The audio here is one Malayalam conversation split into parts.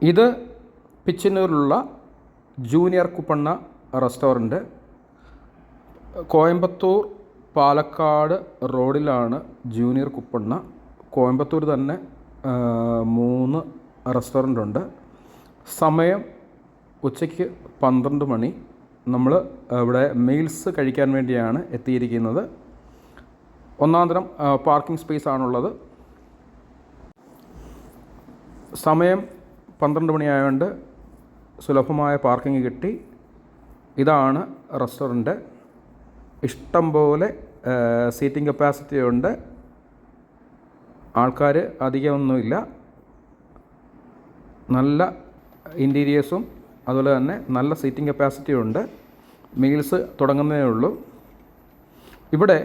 ഇത് പിച്ചനൂരിലുള്ള ജൂനിയർ കുപ്പണ്ണ റെസ്റ്റോറൻറ്റ്. കോയമ്പത്തൂർ പാലക്കാട് റോഡിലാണ് ജൂനിയർ കുപ്പണ്ണ. കോയമ്പത്തൂർ തന്നെ 3 റെസ്റ്റോറൻ്റ് ഉണ്ട്. സമയം ഉച്ചയ്ക്ക് 12 മണി. നമ്മൾ ഇവിടെ മീൽസ് കഴിക്കാൻ വേണ്ടിയാണ് എത്തിയിരിക്കുന്നത്. ഒന്നാം തരം പാർക്കിംഗ് സ്പേസ് ആണുള്ളത്. സമയം 12 മണിയായതുകൊണ്ട് സുലഭമായ പാർക്കിംഗ് കിട്ടി. ഇതാണ് റെസ്റ്റോറൻറ്റ്. ഇഷ്ടം പോലെ സീറ്റിംഗ് കപ്പാസിറ്റി ഉണ്ട്. ആൾക്കാർ അധികമൊന്നുമില്ല. നല്ല ഇൻറ്റീരിയേഴ്സും അതുപോലെ തന്നെ നല്ല സീറ്റിംഗ് കപ്പാസിറ്റി ഉണ്ട്. മീൽസ് തുടങ്ങുന്നതേ ഉള്ളൂ. ഇവിടെ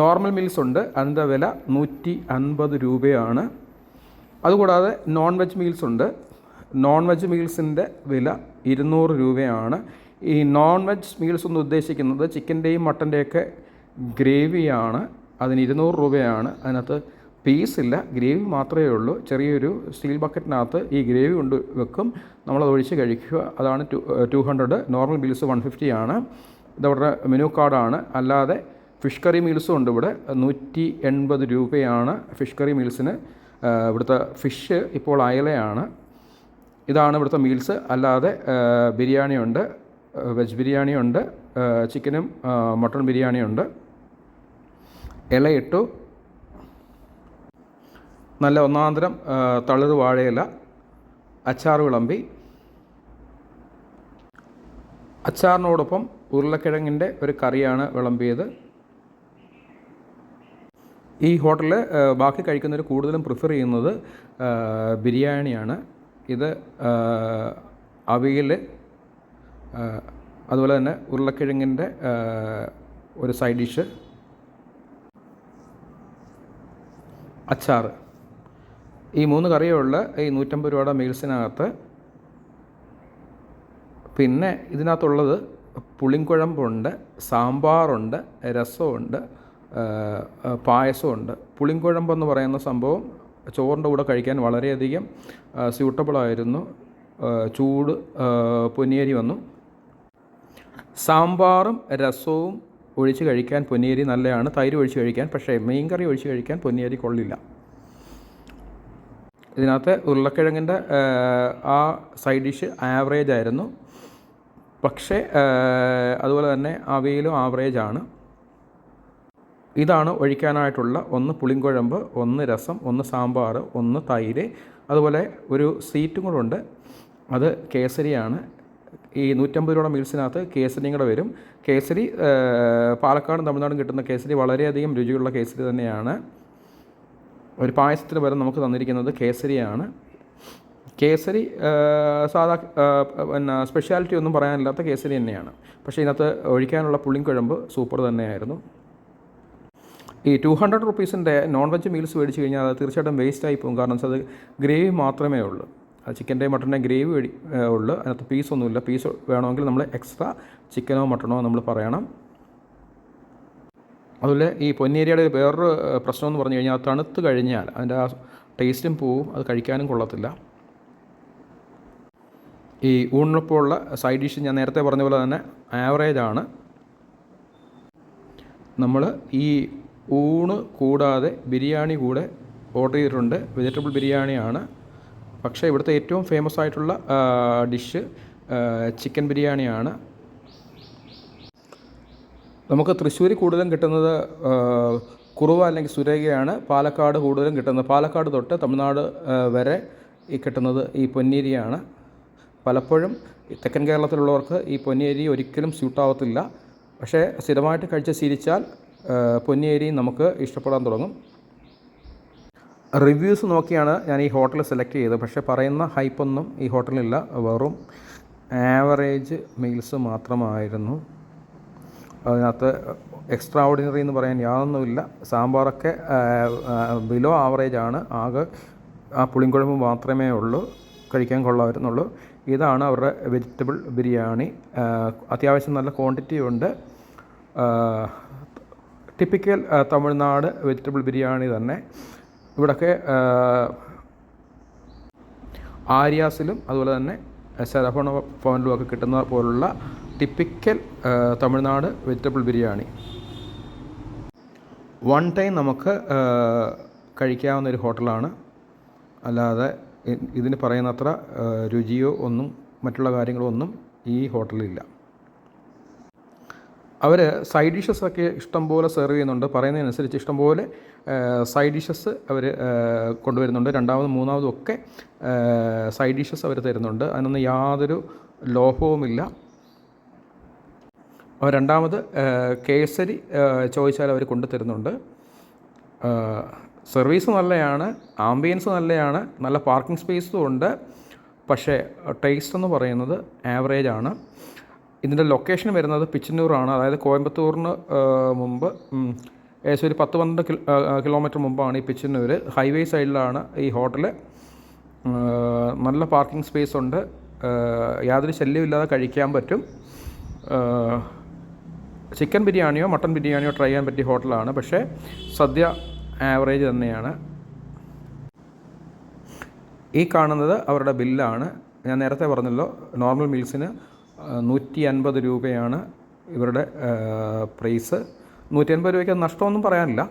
നോർമൽ മീൽസ് ഉണ്ട്. അതിൻ്റെ വില 150 രൂപയാണ്. അതുകൂടാതെ നോൺ വെജ് മീൽസ് ഉണ്ട്. നോൺ വെജ് മീൽസിൻ്റെ വില 200 രൂപയാണ്. ഈ നോൺ വെജ് മീൽസ് എന്ന് ഉദ്ദേശിക്കുന്നത് ചിക്കൻ്റെയും മട്ടൻ്റെയൊക്കെ ഗ്രേവിയാണ്. അതിന് 200 രൂപയാണ്. അതിനകത്ത് പീസില്ല, ഗ്രേവി മാത്രമേ ഉള്ളൂ. ചെറിയൊരു സ്റ്റീൽ ബക്കറ്റിനകത്ത് ഈ ഗ്രേവി കൊണ്ട് വെക്കും. നമ്മളത് ഒഴിച്ച് കഴിക്കുക. അതാണ് 200. നോർമൽ മീൽസ് 150 ആണ്. ഇതവരുടെ മെനു കാർഡാണ്. അല്ലാതെ ഫിഷ് കറി മീൽസും ഉണ്ട് ഇവിടെ. 180 രൂപയാണ് ഫിഷ് കറി മീൽസിന്. ഇവിടുത്തെ ഫിഷ് ഇപ്പോൾ അയലയാണ്. ഇതാണ് ഇവിടുത്തെ മീൽസ്. അല്ലാതെ ബിരിയാണിയുണ്ട്, വെജ് ബിരിയാണിയുണ്ട്, ചിക്കനും മട്ടൺ ബിരിയാണിയുണ്ട്. ഇലയിട്ടു നല്ല ഒന്നാന്തരം തളിർ വാഴയില, അച്ചാർ വിളമ്പി. അച്ചാറിനോടൊപ്പം ഉരുളക്കിഴങ്ങിൻ്റെ ഒരു കറിയാണ് വിളമ്പിയത്. ഈ ഹോട്ടലിൽ ബാക്കി കഴിക്കുന്നവർ കൂടുതലും പ്രിഫർ ചെയ്യുന്നത് ബിരിയാണിയാണ്. ഇത് അവിയൽ, അതുപോലെ തന്നെ ഉരുളക്കിഴങ്ങിൻ്റെ ഒരു സൈഡ് ഡിഷ്, അച്ചാർ. ഈ 3 കറിയുള്ള ഈ 150 രൂപയുടെ മീൽസിനകത്ത്. പിന്നെ ഇതിനകത്തുള്ളത് പുളിങ്കുഴമ്പുണ്ട്, സാമ്പാറുണ്ട്, രസമുണ്ട്, പായസമുണ്ട്. പുളിങ്കുഴമ്പെന്ന് പറയുന്ന സംഭവം ചോറിൻ്റെ കൂടെ കഴിക്കാൻ വളരെയധികം സ്യൂട്ടബിളായിരുന്നു. ചൂട് പൊന്നിയരി വന്നു. സാമ്പാറും രസവും ഒഴിച്ച് കഴിക്കാൻ പൊന്നിയരി നല്ലതാണ്. തൈര് ഒഴിച്ച് കഴിക്കാൻ. പക്ഷേ മീൻ കറി ഒഴിച്ച് കഴിക്കാൻ പൊന്നിയരി കൊള്ളില്ല. ഇതിനകത്ത് ഉരുളക്കിഴങ്ങിൻ്റെ ആ സൈഡ് ഡിഷ് ആവറേജ് ആയിരുന്നു. പക്ഷേ അതുപോലെ തന്നെ അവിയലും ആവറേജാണ്. ഇതാണ് ഒഴിക്കാനായിട്ടുള്ള 1 പുളിങ്കുഴമ്പ്, 1 രസം, 1 സാമ്പാർ, 1 തൈര്. അതുപോലെ ഒരു സ്വീറ്റും കൂടെ ഉണ്ട്. അത് കേസരിയാണ്. ഈ 150 രൂപയുടെ മീൽസിനകത്ത് കേസരിയും കൂടെ വരും. കേസരി പാലക്കാടും തമിഴ്നാടും കിട്ടുന്ന കേസരി വളരെയധികം രുചിയുള്ള കേസരി തന്നെയാണ്. ഒരു പായസത്തിന് പകരം നമുക്ക് തന്നിരിക്കുന്നത് കേസരിയാണ്. കേസരി സാധാ പിന്നെ സ്പെഷ്യാലിറ്റി ഒന്നും പറയാനില്ലാത്ത കേസരി തന്നെയാണ്. പക്ഷേ ഇതിനകത്ത് ഒഴിക്കാനുള്ള പുളിങ്കുഴമ്പ് സൂപ്പർ തന്നെയായിരുന്നു. ഈ 200 റുപ്പീസിൻ്റെ നോൺ വെജ് മീൽസ് മേടിച്ച് കഴിഞ്ഞാൽ അത് തീർച്ചയായിട്ടും വേസ്റ്റായി പോകും. കാരണം അത് ഗ്രേവി മാത്രമേ ഉള്ളൂ. അത് ചിക്കൻ്റെയും മട്ടൻ്റെയും ഗ്രേവി ഉള്ളൂ. അതിനകത്ത് പീസൊന്നുമില്ല. പീസ് വേണമെങ്കിൽ നമ്മൾ എക്സ്ട്രാ ചിക്കനോ മട്ടണോ നമ്മൾ പറയണം. അതുപോലെ ഈ പൊന്നിയരിയുടെ വേറൊരു പ്രശ്നം എന്ന് പറഞ്ഞു കഴിഞ്ഞാൽ തണുത്ത് കഴിഞ്ഞാൽ അതിൻ്റെ ആ ടേസ്റ്റും പോവും. അത് കഴിക്കാനും കൊള്ളത്തില്ല. ഈ ഊണിനൊപ്പമുള്ള സൈഡ് ഡിഷ് ഞാൻ നേരത്തെ പറഞ്ഞ പോലെ തന്നെ ആവറേജാണ്. നമ്മൾ ഈ ഊണ് കൂടാതെ ബിരിയാണി കൂടെ ഓർഡർ ചെയ്തിട്ടുണ്ട്. വെജിറ്റബിൾ ബിരിയാണിയാണ്. പക്ഷേ ഇവിടുത്തെ ഏറ്റവും ഫേമസ് ആയിട്ടുള്ള ഡിഷ് ചിക്കൻ ബിരിയാണിയാണ്. നമുക്ക് തൃശ്ശൂർ കൂടുതലും കിട്ടുന്നത് കുറുവ അല്ലെങ്കിൽ സുരേഖയാണ്. പാലക്കാട് കൂടുതലും കിട്ടുന്നത്, പാലക്കാട് തൊട്ട് തമിഴ്നാട് വരെ ഈ കിട്ടുന്നത് ഈ പൊന്നിയരിയാണ്. പലപ്പോഴും തെക്കൻ കേരളത്തിലുള്ളവർക്ക് ഈ പൊന്നിയരി ഒരിക്കലും സ്യൂട്ടാവത്തില്ല. പക്ഷേ സ്ഥിരമായിട്ട് കഴിച്ച് ശീലിച്ചാൽ പൊന്നിയരി നമുക്ക് ഇഷ്ടപ്പെടാൻ തുടങ്ങും. റിവ്യൂസ് നോക്കിയാണ് ഞാൻ ഈ ഹോട്ടൽ സെലക്ട് ചെയ്തത്. പക്ഷേ പറയുന്ന ഹൈപ്പൊന്നും ഈ ഹോട്ടലിലില്ല. വെറും ആവറേജ് മീൽസ് മാത്രമായിരുന്നു. അതിനകത്ത് എക്സ്ട്രാ ഓർഡിനറി എന്ന് പറയാൻ യാതൊന്നുമില്ല. സാമ്പാറൊക്കെ ബിലോ ആവറേജാണ്. ആകെ ആ പുളിങ്കുഴമ്പ് മാത്രമേ ഉള്ളൂ കഴിക്കാൻ കൊള്ളാമായിരുന്നുള്ളൂ. ഇതാണ് അവരുടെ വെജിറ്റബിൾ ബിരിയാണി. അത്യാവശ്യം നല്ല ക്വാണ്ടിറ്റി ഉണ്ട്. ടിപ്പിക്കൽ തമിഴ്നാട് വെജിറ്റബിൾ ബിരിയാണി തന്നെ. ഇവിടെയൊക്കെ ആര്യാസിലും അതുപോലെ തന്നെ ശരവണ ഭവനിലും ഒക്കെ കിട്ടുന്ന പോലുള്ള typical Tamil Nadu vegetable biryani one time നമുക്ക് കഴിക്കാവുന്ന ഒരു ഹോട്ടലാണ്. അല്ലാതെ ഇതിന് പറയുന്നത്ര രുചിയോ ഒന്നും മറ്റുള്ള കാര്യങ്ങളോ ഒന്നും ഈ ഹോട്ടലിലില്ല. അവർ സൈഡ് ഡിഷസൊക്കെ ഇഷ്ടംപോലെ സെർവ് ചെയ്യുന്നുണ്ട്. പറയുന്നതിനനുസരിച്ച് ഇഷ്ടംപോലെ സൈഡ് ഡിഷസ് അവർ കൊണ്ടുവരുന്നുണ്ട്. രണ്ടാമതും മൂന്നാമതും ഒക്കെ സൈഡ് ഡിഷസ് അവർ തരുന്നുണ്ട്. അതിനൊന്നും യാതൊരു ലോഭവുമില്ല. രണ്ടാമത് കേസരി ചോദിച്ചാൽ അവർ കൊണ്ടു തരുന്നുണ്ട്. സർവീസ് നല്ലതാണ്, ആംബിയൻസ് നല്ലതാണ്, നല്ല പാർക്കിംഗ് സ്പേസും ഉണ്ട്. പക്ഷേ ടേസ്റ്റ് എന്ന് പറയുന്നത് ആവറേജാണ്. ഇതിൻ്റെ ലൊക്കേഷൻ വരുന്നത് പിച്ചന്നൂറാണ്. അതായത് കോയമ്പത്തൂരിന് മുമ്പ് ഏകദേശം ഒരു 10-12 കിലോമീറ്റർ മുമ്പാണ് ഈ പിച്ചന്നൂർ. ഹൈവേ സൈഡിലാണ് ഈ ഹോട്ടൽ. നല്ല പാർക്കിംഗ് സ്പേസ് ഉണ്ട്. യാതൊരു ശല്യമില്ലാതെ കഴിക്കാൻ പറ്റും. ചിക്കൻ ബിരിയാണിയോ മട്ടൻ ബിരിയാണിയോ ട്രൈ ചെയ്യാൻ പറ്റിയ ഹോട്ടലാണ്. പക്ഷേ സദ്യ ആവറേജ് തന്നെയാണ്. ഈ കാണുന്നത് അവരുടെ ബില്ലാണ്. ഞാൻ നേരത്തെ പറഞ്ഞല്ലോ, നോർമൽ മീൽസിന് 150 രൂപയാണ് ഇവരുടെ പ്രൈസ്. 150 രൂപയ്ക്ക് നഷ്ടമൊന്നും പറയാനില്ല.